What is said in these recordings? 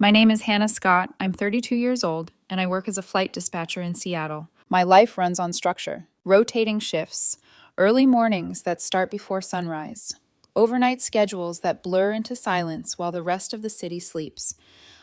My name is Hannah Scott. I'm 32 years old, and I work as a flight dispatcher in Seattle. My life runs on structure, rotating shifts, early mornings that start before sunrise, overnight schedules that blur into silence while the rest of the city sleeps.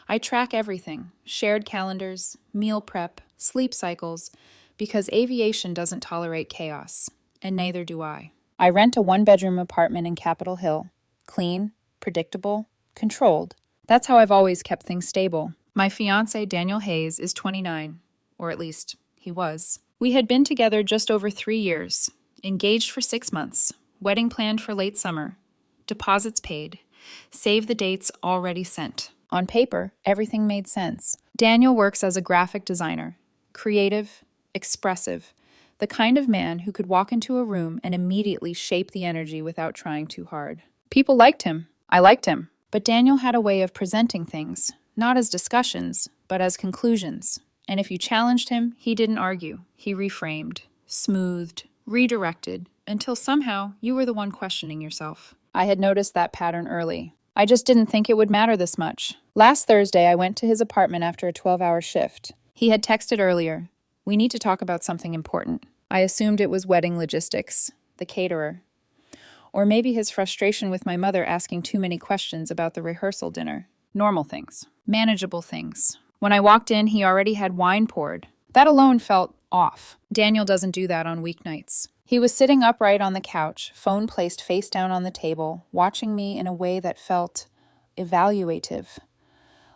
I track everything, shared calendars, meal prep, sleep cycles, because aviation doesn't tolerate chaos, and neither do I. I rent a one-bedroom apartment in Capitol Hill. Clean, predictable, controlled. That's how I've always kept things stable. My fiancé, Daniel Hayes, is 29, or at least he was. We had been together just over 3 years, engaged for 6 months, wedding planned for late summer, deposits paid, save the dates already sent. On paper, everything made sense. Daniel works as a graphic designer, creative, expressive, the kind of man who could walk into a room and immediately shape the energy without trying too hard. People liked him. I liked him. But Daniel had a way of presenting things, not as discussions, but as conclusions. And if you challenged him, he didn't argue. He reframed, smoothed, redirected, until somehow you were the one questioning yourself. I had noticed that pattern early. I just didn't think it would matter this much. Last Thursday, I went to his apartment after a 12-hour shift. He had texted earlier, "We need to talk about something important." I assumed it was wedding logistics, the caterer. Or maybe his frustration with my mother asking too many questions about the rehearsal dinner. Normal things. Manageable things. When I walked in, he already had wine poured. That alone felt off. Daniel doesn't do that on weeknights. He was sitting upright on the couch, phone placed face down on the table, watching me in a way that felt evaluative.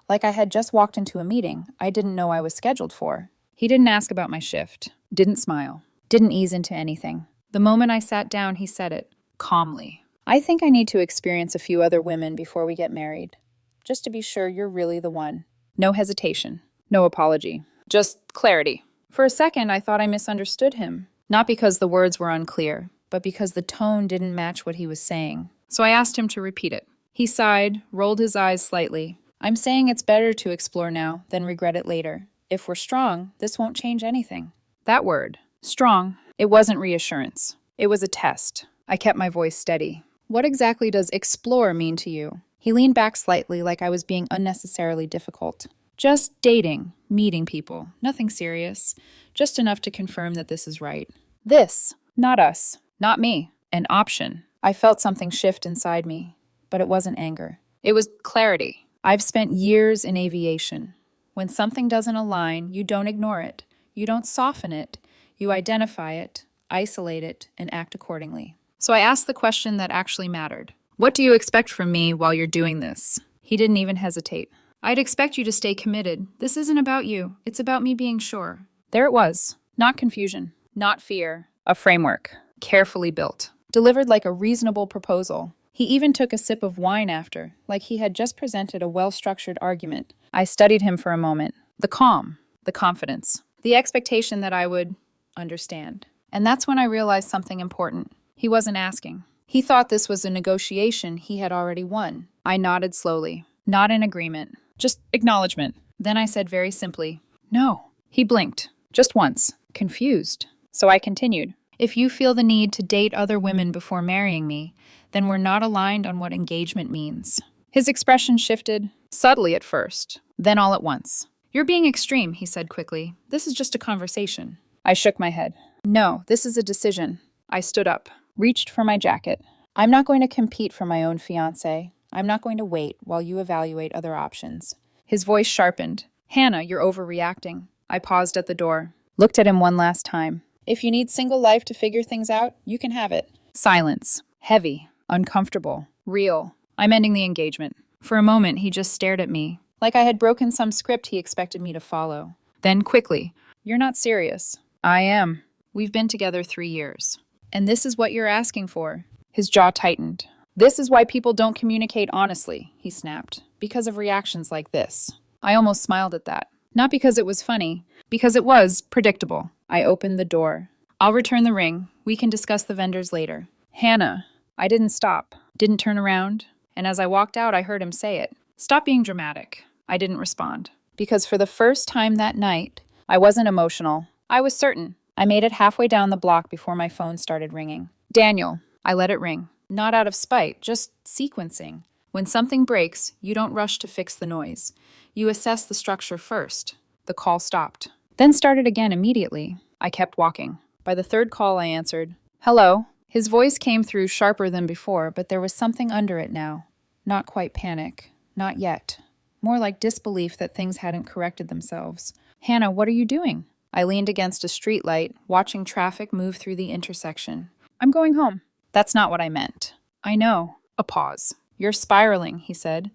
Like I had just walked into a meeting I didn't know I was scheduled for. He didn't ask about my shift. Didn't smile. Didn't ease into anything. The moment I sat down, he said it. Calmly. "I think I need to experience a few other women before we get married. Just to be sure you're really the one." No hesitation. No apology. Just clarity. For a second, I thought I misunderstood him. Not because the words were unclear, but because the tone didn't match what he was saying. So I asked him to repeat it. He sighed, rolled his eyes slightly. "I'm saying it's better to explore now than regret it later. If we're strong, this won't change anything." That word, strong, it wasn't reassurance. It was a test. I kept my voice steady. "What exactly does explore mean to you?" He leaned back slightly like I was being unnecessarily difficult. "Just dating, meeting people, nothing serious. Just enough to confirm that this is right." This, not us, not me, an option. I felt something shift inside me, but it wasn't anger. It was clarity. I've spent years in aviation. When something doesn't align, you don't ignore it. You don't soften it. You identify it, isolate it, and act accordingly. So I asked the question that actually mattered. "What do you expect from me while you're doing this?" He didn't even hesitate. "I'd expect you to stay committed. This isn't about you. It's about me being sure." There it was. Not confusion. Not fear. A framework. Carefully built. Delivered like a reasonable proposal. He even took a sip of wine after, like he had just presented a well-structured argument. I studied him for a moment. The calm. The confidence. The expectation that I would understand. And that's when I realized something important. He wasn't asking. He thought this was a negotiation he had already won. I nodded slowly. Not in agreement. Just acknowledgement. Then I said very simply, "No." He blinked. Just once. Confused. So I continued. "If you feel the need to date other women before marrying me, then we're not aligned on what engagement means." His expression shifted, subtly at first, then all at once. "You're being extreme," he said quickly. "This is just a conversation." I shook my head. "No, this is a decision." I stood up. Reached for my jacket. "I'm not going to compete for my own fiancé. I'm not going to wait while you evaluate other options." His voice sharpened. "Hannah, you're overreacting." I paused at the door. Looked at him one last time. "If you need single life to figure things out, you can have it." Silence. Heavy. Uncomfortable. Real. I'm ending the engagement. For a moment, he just stared at me, like I had broken some script he expected me to follow. Then quickly, "You're not serious." "I am. We've been together 3 years. And this is what you're asking for." His jaw tightened. "This is why people don't communicate honestly," he snapped, "because of reactions like this." I almost smiled at that. Not because it was funny, because it was predictable. I opened the door. "I'll return the ring. We can discuss the vendors later." "Hannah." I didn't stop, didn't turn around, and as I walked out, I heard him say it. "Stop being dramatic." I didn't respond. Because for the first time that night, I wasn't emotional. I was certain. I made it halfway down the block before my phone started ringing. "Daniel." I let it ring. Not out of spite, just sequencing. When something breaks, you don't rush to fix the noise. You assess the structure first. The call stopped, then started again immediately. I kept walking. By the third call, I answered, "Hello." His voice came through sharper than before, but there was something under it now. Not quite panic. Not yet. More like disbelief that things hadn't corrected themselves. "Hannah, what are you doing?" I leaned against a streetlight, watching traffic move through the intersection. "I'm going home." "That's not what I meant." "I know." A pause. "You're spiraling," he said.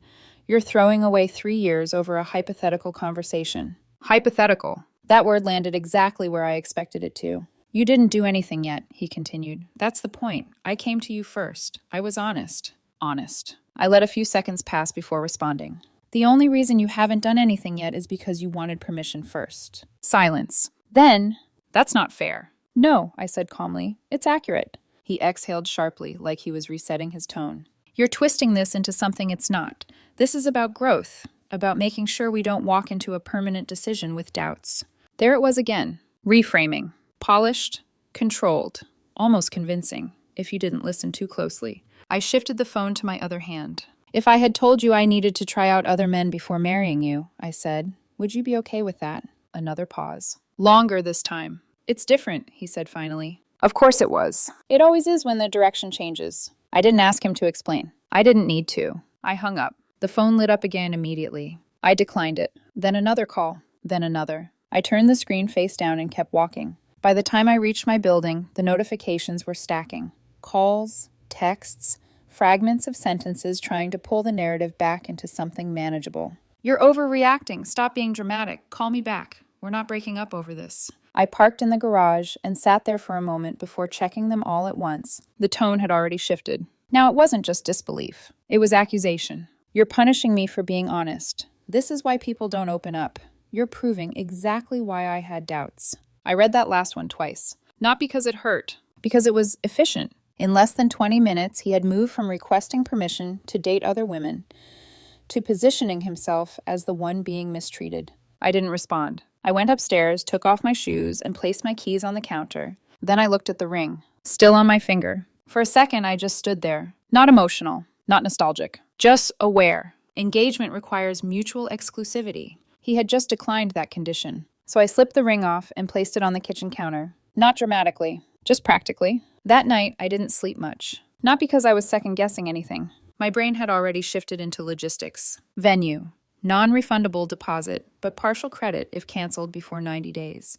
"You're throwing away 3 years over a hypothetical conversation." Hypothetical. That word landed exactly where I expected it to. "You didn't do anything yet," he continued. "That's the point. I came to you first. I was honest." Honest. I let a few seconds pass before responding. "The only reason you haven't done anything yet is because you wanted permission first." Silence. Then, "That's not fair." "No," I said calmly. "It's accurate." He exhaled sharply, like he was resetting his tone. "You're twisting this into something it's not. This is about growth, about making sure we don't walk into a permanent decision with doubts." There it was again. Reframing. Polished, controlled, almost convincing, if you didn't listen too closely. I shifted the phone to my other hand. "If I had told you I needed to try out other men before marrying you," I said, "would you be okay with that?" Another pause. Longer this time. "It's different," he said finally. Of course it was. It always is when the direction changes. I didn't ask him to explain. I didn't need to. I hung up. The phone lit up again immediately. I declined it. Then another call. Then another. I turned the screen face down and kept walking. By the time I reached my building, the notifications were stacking. Calls, texts, fragments of sentences trying to pull the narrative back into something manageable. "You're overreacting. Stop being dramatic. Call me back. We're not breaking up over this." I parked in the garage and sat there for a moment before checking them all at once. The tone had already shifted. Now it wasn't just disbelief. It was accusation. "You're punishing me for being honest. This is why people don't open up. You're proving exactly why I had doubts." I read that last one twice. Not because it hurt, because it was efficient. In less than 20 minutes, he had moved from requesting permission to date other women to positioning himself as the one being mistreated. I didn't respond. I went upstairs, took off my shoes, and placed my keys on the counter. Then I looked at the ring, still on my finger. For a second, I just stood there. Not emotional, not nostalgic, just aware. Engagement requires mutual exclusivity. He had just declined that condition. So I slipped the ring off and placed it on the kitchen counter. Not dramatically, just practically. That night, I didn't sleep much. Not because I was second-guessing anything. My brain had already shifted into logistics. Venue. Non-refundable deposit, but partial credit if canceled before 90 days.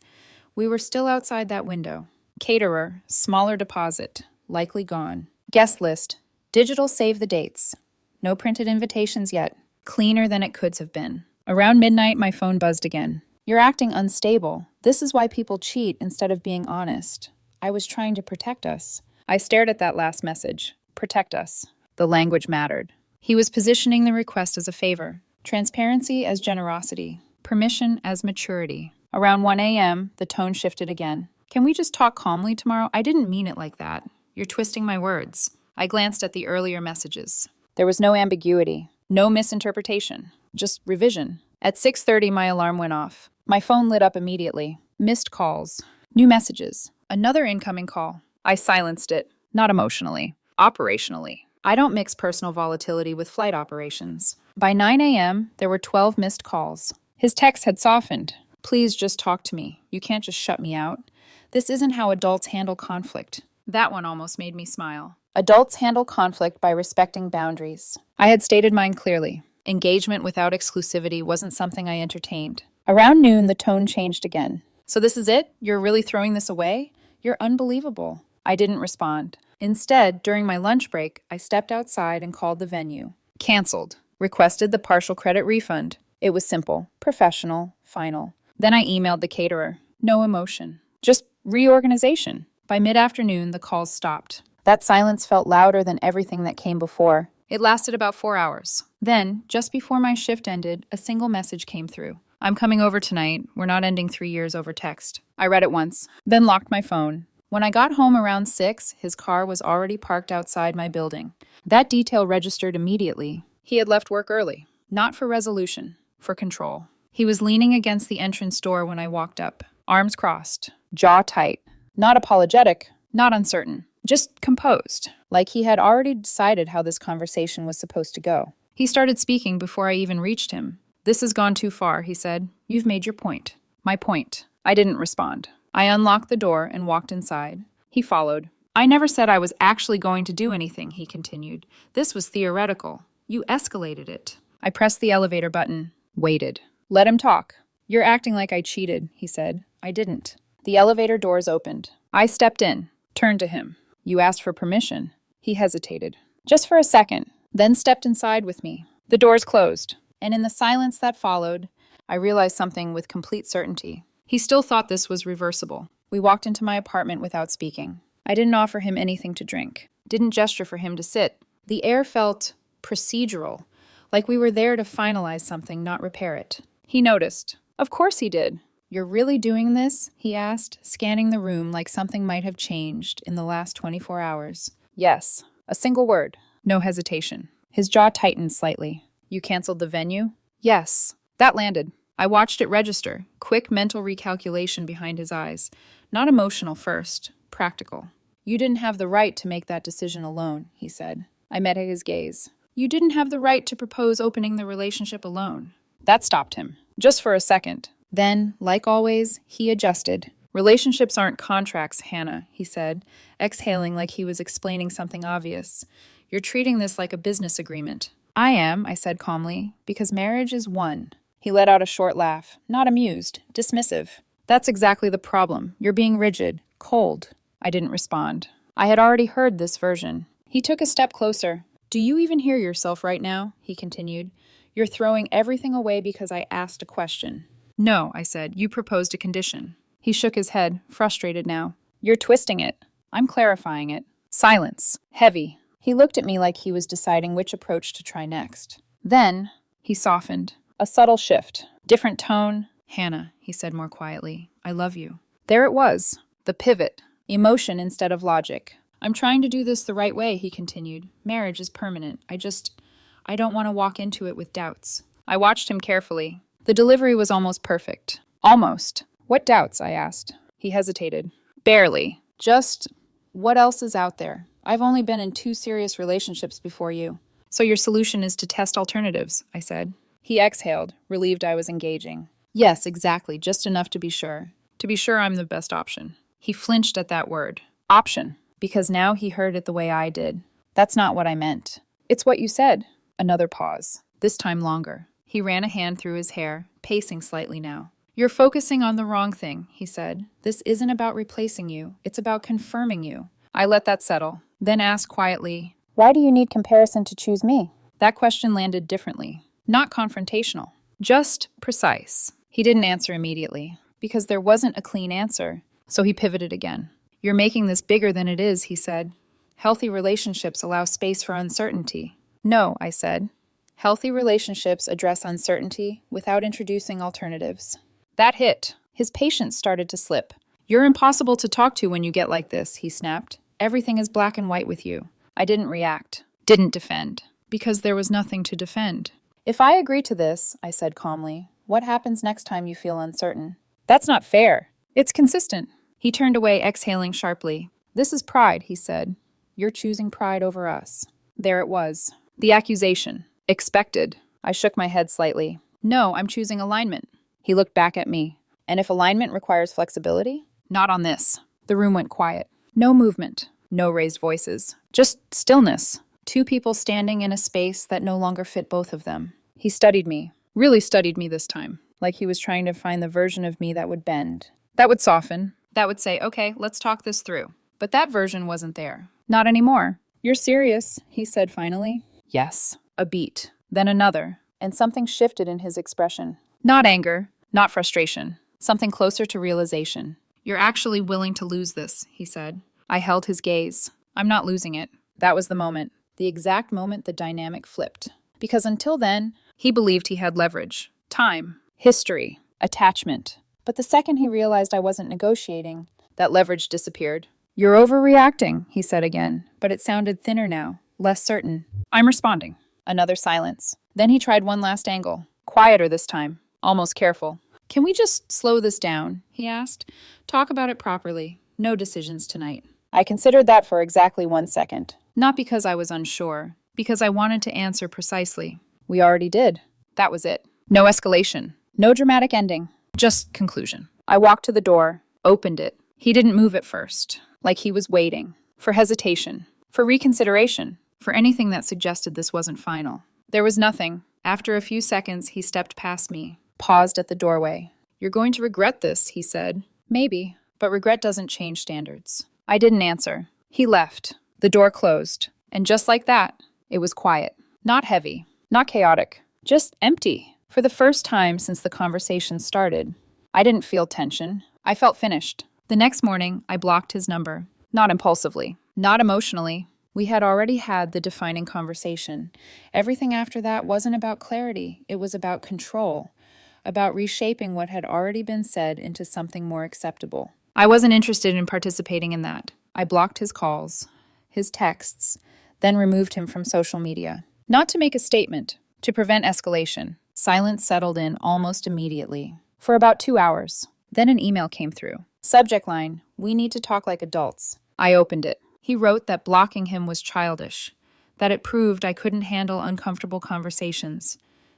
We were still outside that window. Caterer. Smaller deposit. Likely gone. Guest list. Digital save the dates. No printed invitations yet. Cleaner than it could have been. Around midnight, my phone buzzed again. "You're acting unstable. This is why people cheat instead of being honest." I was trying to protect us. I stared at that last message. Protect us. The language mattered. He was positioning the request as a favor. Transparency as generosity. Permission as maturity. Around 1 a.m., the tone shifted again. "Can we just talk calmly tomorrow? I didn't mean it like that. You're twisting my words." I glanced at the earlier messages. There was no ambiguity. No misinterpretation. Just revision. At 6:30, my alarm went off. My phone lit up immediately. Missed calls. New messages. Another incoming call. I silenced it. Not emotionally. Operationally. I don't mix personal volatility with flight operations. By 9 a.m., there were 12 missed calls. His text had softened. "Please just talk to me. You can't just shut me out. This isn't how adults handle conflict." That one almost made me smile. Adults handle conflict by respecting boundaries. I had stated mine clearly. Engagement without exclusivity wasn't something I entertained. Around noon, the tone changed again. "So this is it? You're really throwing this away? You're unbelievable." I didn't respond. Instead, during my lunch break, I stepped outside and called the venue. Canceled. Requested the partial credit refund. It was simple, professional, final. Then I emailed the caterer. No emotion. Just reorganization. By mid-afternoon, the calls stopped. That silence felt louder than everything that came before. It lasted about 4 hours. Then, just before my shift ended, a single message came through. "I'm coming over tonight. We're not ending 3 years over text." I read it once, then locked my phone. When I got home around 6, his car was already parked outside my building. That detail registered immediately. He had left work early. Not for resolution, for control. He was leaning against the entrance door when I walked up, arms crossed, jaw tight. Not apologetic, not uncertain. just composed, like he had already decided how this conversation was supposed to go. He started speaking before I even reached him. "This has gone too far," he said. "You've made your point." "My point." I didn't respond. I unlocked the door and walked inside. He followed. "I never said I was actually going to do anything," he continued. "This was theoretical. You escalated it." I pressed the elevator button. Waited. "Let him talk." "You're acting like I cheated," he said. I didn't. The elevator doors opened. I stepped in, turned to him. "You asked for permission." He hesitated. Just for a second, then stepped inside with me. The doors closed, and in the silence that followed, I realized something with complete certainty. He still thought this was reversible. We walked into my apartment without speaking. I didn't offer him anything to drink, didn't gesture for him to sit. The air felt procedural, like we were there to finalize something, not repair it. He noticed. Of course he did. "You're really doing this?" he asked, scanning the room like something might have changed in the last 24 hours. "Yes." A single word. No hesitation. His jaw tightened slightly. "You canceled the venue?" "Yes." That landed. I watched it register, quick mental recalculation behind his eyes. Not emotional first, practical. "You didn't have the right to make that decision alone," he said. I met his gaze. "You didn't have the right to propose opening the relationship alone." That stopped him. Just for a second. Then, like always, he adjusted. "Relationships aren't contracts, Hannah," he said, exhaling like he was explaining something obvious. "You're treating this like a business agreement." "I am," I said calmly, "because marriage is one." He let out a short laugh, not amused, dismissive. "That's exactly the problem. You're being rigid, cold." I didn't respond. I had already heard this version. He took a step closer. "Do you even hear yourself right now?" he continued. "You're throwing everything away because I asked a question." "No," I said. "You proposed a condition." He shook his head, frustrated now. "You're twisting it." "I'm clarifying it." Silence. Heavy. He looked at me like he was deciding which approach to try next. Then, he softened. A subtle shift. Different tone. "Hannah," he said more quietly, "I love you." There it was. The pivot. Emotion instead of logic. "I'm trying to do this the right way," he continued. "Marriage is permanent. I don't want to walk into it with doubts." I watched him carefully. The delivery was almost perfect. Almost. "What doubts?" I asked. He hesitated. "Barely. Just, what else is out there? I've only been in 2 serious relationships before you." "So your solution is to test alternatives," I said. He exhaled, relieved I was engaging. "Yes, exactly. Just enough to be sure. To be sure I'm the best option." He flinched at that word. Option. Because now he heard it the way I did. "That's not what I meant." "It's what you said." Another pause. This time longer. He ran a hand through his hair, pacing slightly now. "You're focusing on the wrong thing," he said. "This isn't about replacing you. It's about confirming you." I let that settle, then asked quietly, "Why do you need comparison to choose me?" That question landed differently. Not confrontational. Just precise. He didn't answer immediately, because there wasn't a clean answer. So he pivoted again. "You're making this bigger than it is," he said. "Healthy relationships allow space for uncertainty." "No," I said. "Healthy relationships address uncertainty without introducing alternatives." That hit. His patience started to slip. "You're impossible to talk to when you get like this," he snapped. "Everything is black and white with you." I didn't react. Didn't defend. Because there was nothing to defend. "If I agree to this," I said calmly, "what happens next time you feel uncertain?" "That's not fair." "It's consistent." He turned away, exhaling sharply. "This is pride," he said. "You're choosing pride over us." There it was. The accusation. Expected. I shook my head slightly. "No, I'm choosing alignment." He looked back at me. "And if alignment requires flexibility?" "Not on this." The room went quiet. No movement. No raised voices. Just stillness. 2 people standing in a space that no longer fit both of them. He studied me. Really studied me this time. Like he was trying to find the version of me that would bend. That would soften. That would say, "Okay, let's talk this through." But that version wasn't there. Not anymore. "You're serious," he said finally. "Yes." A beat. Then another. And something shifted in his expression. Not anger. Not frustration. Something closer to realization. "You're actually willing to lose this," he said. I held his gaze. "I'm not losing it." That was the moment. The exact moment the dynamic flipped. Because until then, he believed he had leverage. Time. History. Attachment. But the second he realized I wasn't negotiating, that leverage disappeared. "You're overreacting," he said again, but it sounded thinner now, less certain. "I'm responding." Another silence. Then he tried one last angle. Quieter this time. Almost careful. "Can we just slow this down?" he asked. "Talk about it properly. No decisions tonight." I considered that for exactly 1 second. Not because I was unsure, because I wanted to answer precisely. We already did. That was it. No escalation. No dramatic ending. Just conclusion. I walked to the door, opened it. He didn't move at first, like he was waiting. For hesitation. For reconsideration. For anything that suggested this wasn't final. There was nothing. After a few seconds, he stepped past me, paused at the doorway. "You're going to regret this," he said. "Maybe, but regret doesn't change standards." I didn't answer. He left. The door closed. And just like that, it was quiet. Not heavy. Not chaotic. Just empty. For the first time since the conversation started, I didn't feel tension. I felt finished. The next morning, I blocked his number. Not impulsively. Not emotionally. We had already had the defining conversation. Everything after that wasn't about clarity. It was about control. About reshaping what had already been said into something more acceptable. I wasn't interested in participating in that. I blocked his calls, his texts, then removed him from social media. Not to make a statement, to prevent escalation. Silence settled in almost immediately. For about 2 hours. Then an email came through. Subject line, "We need to talk like adults." I opened it. He wrote that blocking him was childish, that it proved I couldn't handle uncomfortable conversations,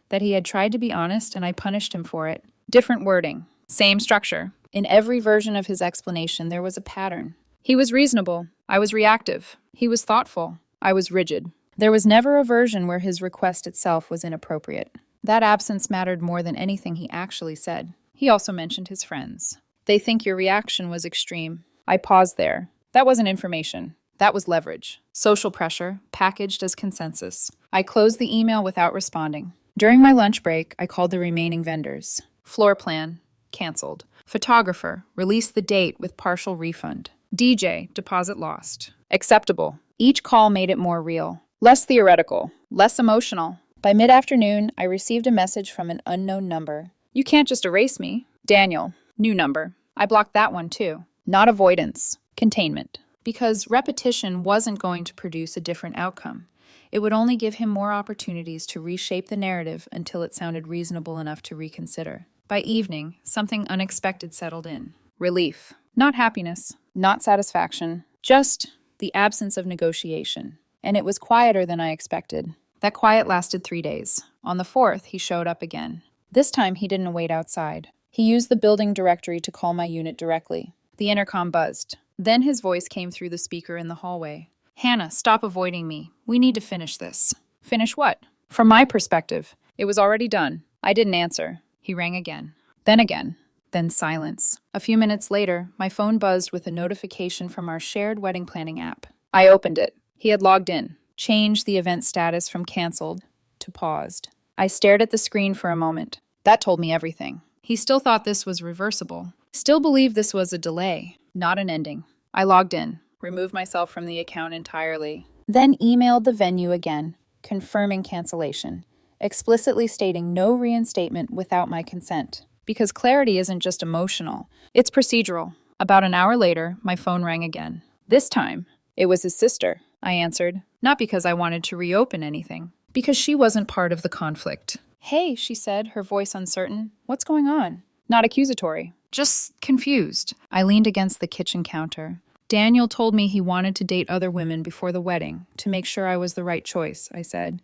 that he had tried to be honest and I punished him for it. Different wording, same structure. In every version of his explanation, there was a pattern. He was reasonable. I was reactive. He was thoughtful. I was rigid. There was never a version where his request itself was inappropriate. That absence mattered more than anything he actually said. He also mentioned his friends. "They think your reaction was extreme." I paused there. That wasn't information. That was leverage. Social pressure, packaged as consensus. I closed the email without responding. During my lunch break, I called the remaining vendors. Floor plan, canceled. Photographer, release the date with partial refund. DJ, deposit lost. Acceptable. Each call made it more real. Less theoretical. Less emotional. By mid-afternoon, I received a message from an unknown number. "You can't just erase me." Daniel, new number. I blocked that one too. Not avoidance. Containment. Because repetition wasn't going to produce a different outcome. It would only give him more opportunities to reshape the narrative until it sounded reasonable enough to reconsider. By evening, something unexpected settled in. Relief. Not happiness. Not satisfaction. Just the absence of negotiation. And it was quieter than I expected. That quiet lasted 3 days. On the 4th, he showed up again. This time, he didn't wait outside. He used the building directory to call my unit directly. The intercom buzzed. Then his voice came through the speaker in the hallway. "Hannah, stop avoiding me. We need to finish this." Finish what? From my perspective, it was already done. I didn't answer. He rang again. Then silence. A few minutes later, my phone buzzed with a notification from our shared wedding planning app. I opened it. He had logged in, changed the event status from canceled to paused. I stared at the screen for a moment. That told me everything. He still thought this was reversible. Still believed this was a delay, not an ending. I logged in, removed myself from the account entirely, then emailed the venue again, confirming cancellation, explicitly stating no reinstatement without my consent. Because clarity isn't just emotional, it's procedural. About an hour later, my phone rang again. This time, it was his sister. I answered, not because I wanted to reopen anything, because she wasn't part of the conflict. "Hey," she said, her voice uncertain. "What's going on?" Not accusatory, just confused. I leaned against the kitchen counter. "Daniel told me he wanted to date other women before the wedding, to make sure I was the right choice," I said.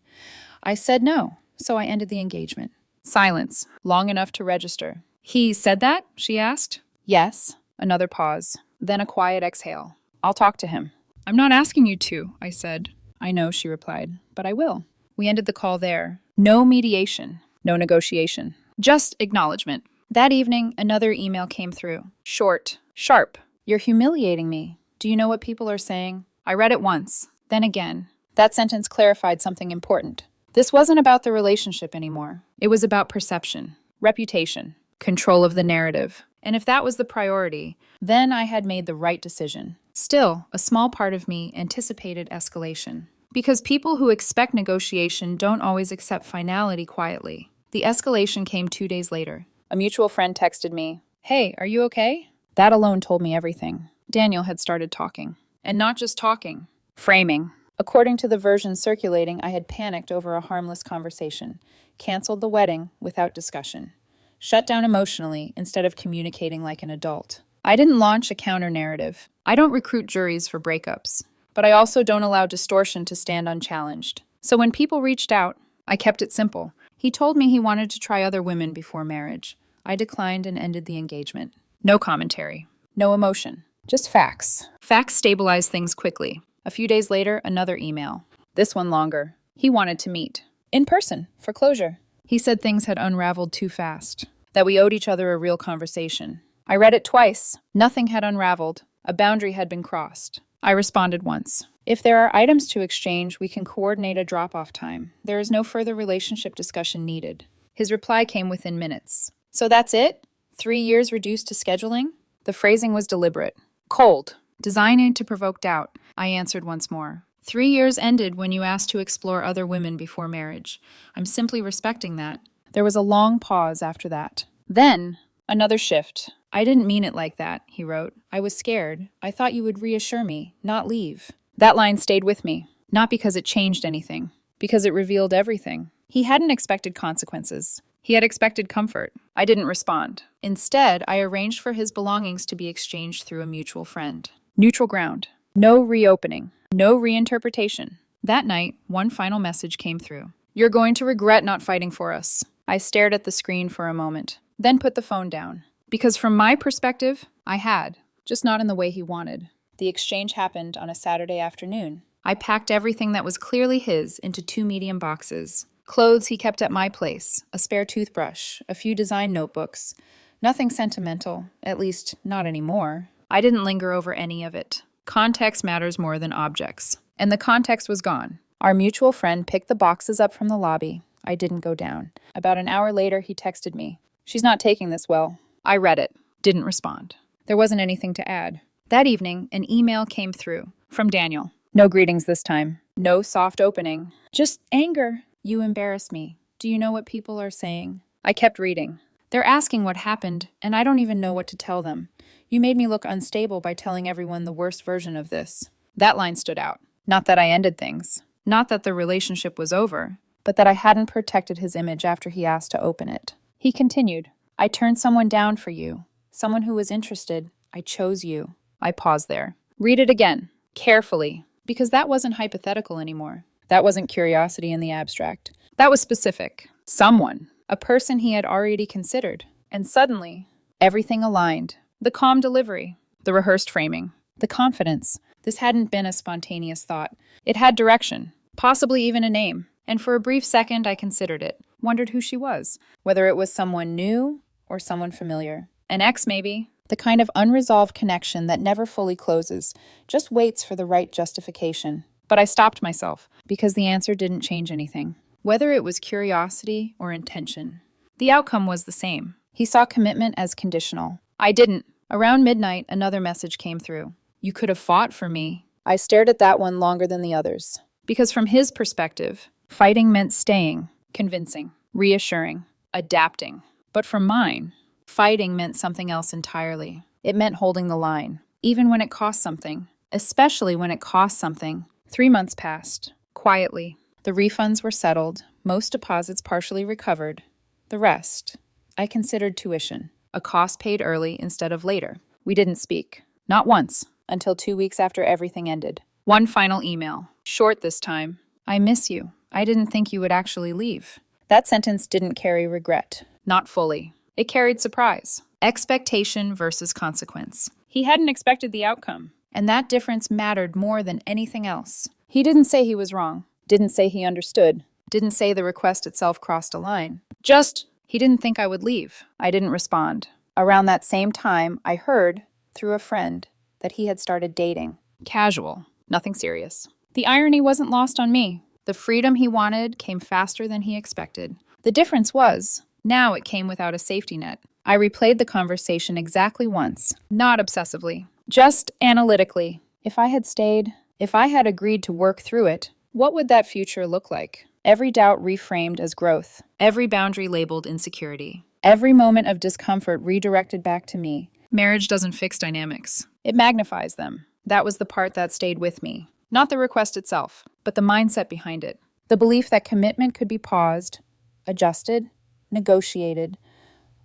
I said no, so I ended the engagement. Silence, long enough to register. "He said that?" she asked. "Yes." Another pause, then a quiet exhale. "I'll talk to him." "I'm not asking you to," I said. "I know," she replied, "but I will." We ended the call there. No mediation, no negotiation, just acknowledgement. That evening, another email came through. Short, sharp. "You're humiliating me. Do you know what people are saying?" I read it once, then again. That sentence clarified something important. This wasn't about the relationship anymore. It was about perception, reputation, control of the narrative. And if that was the priority, then I had made the right decision. Still, a small part of me anticipated escalation. Because people who expect negotiation don't always accept finality quietly. The escalation came 2 days later. A mutual friend texted me, "Hey, are you okay?" That alone told me everything. Daniel had started talking. And not just talking, framing. According to the version circulating, I had panicked over a harmless conversation, canceled the wedding without discussion, shut down emotionally instead of communicating like an adult. I didn't launch a counter-narrative. I don't recruit juries for breakups, but I also don't allow distortion to stand unchallenged. So when people reached out, I kept it simple. He told me he wanted to try other women before marriage. I declined and ended the engagement. No commentary. No emotion. Just facts. Facts stabilize things quickly. A few days later, another email. This one longer. He wanted to meet. In person, for closure. He said things had unraveled too fast. That we owed each other a real conversation. I read it twice. Nothing had unraveled. A boundary had been crossed. I responded once. If there are items to exchange, we can coordinate a drop-off time. There is no further relationship discussion needed. His reply came within minutes. So that's it? 3 years reduced to scheduling? The phrasing was deliberate. Cold. Designed to provoke doubt. I answered once more. 3 years ended when you asked to explore other women before marriage. I'm simply respecting that. There was a long pause after that. Then, another shift. I didn't mean it like that, he wrote. I was scared. I thought you would reassure me, not leave. That line stayed with me. Not because it changed anything. Because it revealed everything. He hadn't expected consequences. He had expected comfort. I didn't respond. Instead, I arranged for his belongings to be exchanged through a mutual friend. Neutral ground. No reopening. No reinterpretation. That night, one final message came through. You're going to regret not fighting for us. I stared at the screen for a moment, then put the phone down. Because from my perspective, I had, just not in the way he wanted. The exchange happened on a Saturday afternoon. I packed everything that was clearly his into 2 medium boxes. Clothes he kept at my place, a spare toothbrush, a few design notebooks. Nothing sentimental, at least not anymore. I didn't linger over any of it. Context matters more than objects. And the context was gone. Our mutual friend picked the boxes up from the lobby. I didn't go down. About an hour later, he texted me. She's not taking this well. I read it. Didn't respond. There wasn't anything to add. That evening, an email came through. From Daniel. No greetings this time. No soft opening. Just anger. You embarrass me. Do you know what people are saying? I kept reading. They're asking what happened, and I don't even know what to tell them. You made me look unstable by telling everyone the worst version of this. That line stood out. Not that I ended things. Not that the relationship was over, but that I hadn't protected his image after he asked to open it. He continued. I turned someone down for you. Someone who was interested. I chose you. I paused there. Read it again. Carefully. Because that wasn't hypothetical anymore. That wasn't curiosity in the abstract. That was specific. Someone. A person he had already considered. And suddenly, everything aligned. The calm delivery. The rehearsed framing. The confidence. This hadn't been a spontaneous thought. It had direction. Possibly even a name. And for a brief second, I considered it. Wondered who she was. Whether it was someone new or someone familiar. An ex, maybe. The kind of unresolved connection that never fully closes. Just waits for the right justification. But I stopped myself, because the answer didn't change anything. Whether it was curiosity or intention. The outcome was the same. He saw commitment as conditional. I didn't. Around midnight, another message came through. You could have fought for me. I stared at that one longer than the others. Because from his perspective, fighting meant staying, convincing, reassuring, adapting. But from mine, fighting meant something else entirely. It meant holding the line, even when it cost something. Especially when it cost something. 3 months passed, quietly. The refunds were settled, most deposits partially recovered. The rest, I considered tuition, a cost paid early instead of later. We didn't speak, not once, until 2 weeks after everything ended. One final email, short this time. I miss you. I didn't think you would actually leave. That sentence didn't carry regret, not fully. It carried surprise, expectation versus consequence. He hadn't expected the outcome. And that difference mattered more than anything else. He didn't say he was wrong. Didn't say he understood. Didn't say the request itself crossed a line. Just, he didn't think I would leave. I didn't respond. Around that same time, I heard, through a friend, that he had started dating. Casual. Nothing serious. The irony wasn't lost on me. The freedom he wanted came faster than he expected. The difference was, now it came without a safety net. I replayed the conversation exactly once. Not obsessively. Just analytically. If I had stayed, if I had agreed to work through it, what would that future look like? Every doubt reframed as growth. Every boundary labeled insecurity. Every moment of discomfort redirected back to me. Marriage doesn't fix dynamics. It magnifies them. That was the part that stayed with me. Not the request itself, but the mindset behind it. The belief that commitment could be paused, adjusted, negotiated,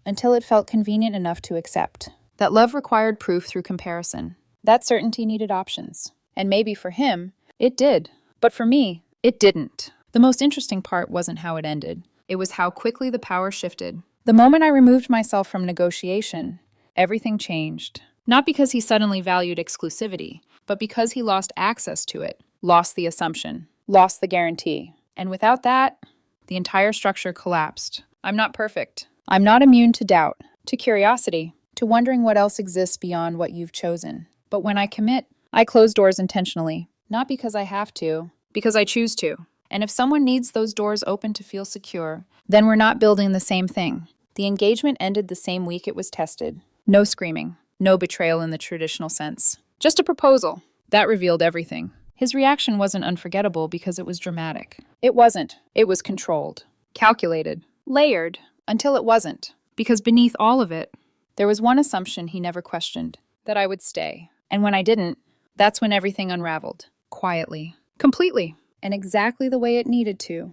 until it felt convenient enough to accept. that love required proof through comparison. That certainty needed options. And maybe for him, it did. But for me, it didn't. The most interesting part wasn't how it ended. It was how quickly the power shifted. The moment I removed myself from negotiation, everything changed. Not because he suddenly valued exclusivity, but because he lost access to it, lost the assumption, lost the guarantee. And without that, the entire structure collapsed. I'm not perfect. I'm not immune to doubt, to curiosity, to wondering what else exists beyond what you've chosen. But when I commit, I close doors intentionally. Not because I have to, because I choose to. And if someone needs those doors open to feel secure, then we're not building the same thing. The engagement ended the same week it was tested. No screaming, no betrayal in the traditional sense. Just a proposal. That revealed everything. His reaction wasn't unforgettable because it was dramatic. It wasn't. It was controlled, calculated, layered, until it wasn't. Because beneath all of it, there was one assumption he never questioned, that I would stay. And when I didn't, that's when everything unraveled. Quietly. Completely. And exactly the way it needed to.